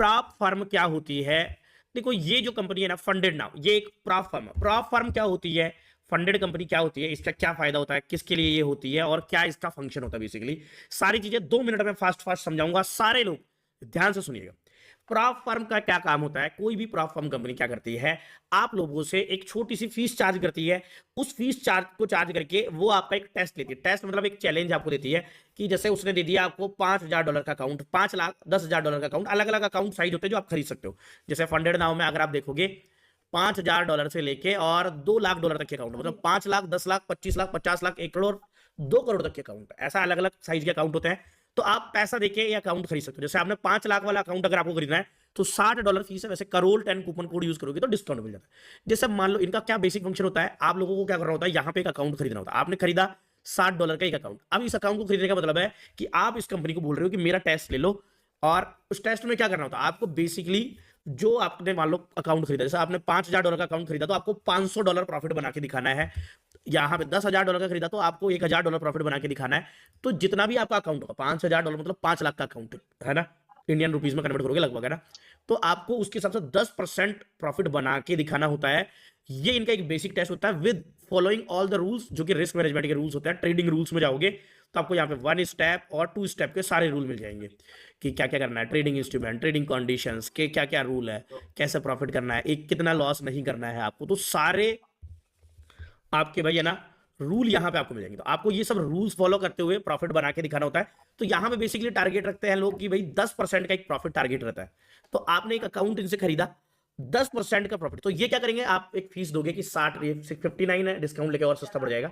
Prop firm क्या होती है? देखो ये जो कंपनी है ना, फंडेड नाउ, ये एक प्रॉप फर्म है। प्रॉप फर्म क्या होती है, फंडेड कंपनी क्या होती है, इसका क्या फायदा होता है, किसके लिए ये होती है और क्या इसका फंक्शन होता है, बेसिकली सारी चीजें 2 मिनट में फास्ट फास्ट समझाऊंगा। सारे लोग ध्यान से सुनिएगा। प्रॉप फर्म का क्या काम होता है? कोई भी प्रॉप फर्म कंपनी क्या करती है, आप लोगों से एक छोटी सी फीस चार्ज करती है। उस फीस चार्ज को चार्ज करके वो आपका एक टेस्ट लेती है। टेस्ट मतलब एक चैलेंज आपको देती है कि जैसे उसने दे दिया आपको $5,000 का अकाउंट, 5 लाख, $10,000 का अकाउंट, अलग अलग अकाउंट साइज होते हैं जो आप खरीद सकते हो। जैसे फंडेड नाउ में अगर आप देखोगे $5,000 से लेके और $2 लाख तक के अकाउंट, मतलब 5 लाख, 10 लाख, 25 लाख, 50 लाख, 1 करोड़, 2 करोड़ तक के अकाउंट, ऐसा अलग अलग साइज के अकाउंट होते हैं। तो आप पैसा देके ये अकाउंट खरीद सकते हो। जैसे आपने 5 लाख वाला अकाउंट अगर आपको खरीदना है तो $60 फीस है। वैसे करोल 10 कूपन कोड यूज करोगे तो डिस्काउंट मिल जाता है। जैसे मान लो इनका क्या बेसिक फंक्शन होता है, आप लोगों को क्या करना होता है, यहाँ पे एक अकाउंट खरीदना होता है। आपने खरीदा $60 का एक अकाउंट। अब इस अकाउंट को खरीदने का मतलब है कि आप इस कंपनी को बोल रहे हो कि मेरा टेस्ट ले लो, और उस टेस्ट में क्या करना होता है आपको, बेसिकली जो आपने मान लो अकाउंट खरीदा, जैसे आपने $5,000 का अकाउंट खरीदा तो आपको $500 प्रॉफिट बना के दिखाना है। यहाँ पे $10,000 का खरीदा तो आपको $1,000 प्रॉफिट बना के दिखाना है। तो जितना भी आपका अकाउंट होगा, $5,000 मतलब 5 लाख का अकाउंट है ना, इंडियन रुपीज में कन्वर्ट करोगे लगभग, है ना, तो आपको उसके हिसाब से 10% प्रॉफिट बना के दिखाना होता है। ये इनका एक बेसिक टेस्ट होता है with following all the rules, जो कि रिस्क मैनेजमेंट के रूल्स होते हैं। ट्रेडिंग रूल्स में जाओगे तो आपको यहाँ पे 1 स्टेप और 2 स्टेप के सारे रूल मिल जाएंगे कि क्या क्या करना है, ट्रेडिंग इंस्ट्रूमेंट, ट्रेडिंग कंडीशंस के क्या क्या रूल है, कैसे प्रॉफिट करना है, एक कितना लॉस नहीं करना है आपको, तो सारे आपके भाई है ना रूल यहाँ पे आपको मिल जाएंगे। तो आपको ये सब रूल्स फॉलो करते हुए प्रॉफिट बना के दिखाना होता है। तो यहाँ पे बेसिकली टारगेट रखते हैं लोग कि भाई 10% का एक प्रॉफिट टारगेट रहता है। तो आपने एक अकाउंट इनसे खरीदा, 10% का प्रॉफिट, तो ये क्या करेंगे, आप एक फीस दोगे कि 59 है, डिस्काउंट लेके और सस्ता पड़ जाएगा,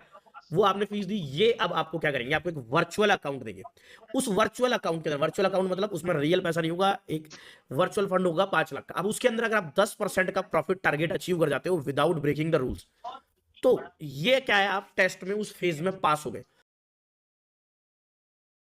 वो आपने फीस दी। ये अब आपको क्या करेंगे, आपको एक वर्चुअल अकाउंट देंगे। उस वर्चुअल अकाउंट के अंदर, वर्चुअल अकाउंट मतलब उसमें रियल पैसा नहीं होगा, एक वर्चुअल फंड होगा 5 लाख का। अब उसके अंदर अगर आप 10% का प्रॉफिट टारगेट अचीव कर जाते हो विदाउट ब्रेकिंग द रूल्स, तो ये क्या है, आप टेस्ट में उस फेज में पास हो गए।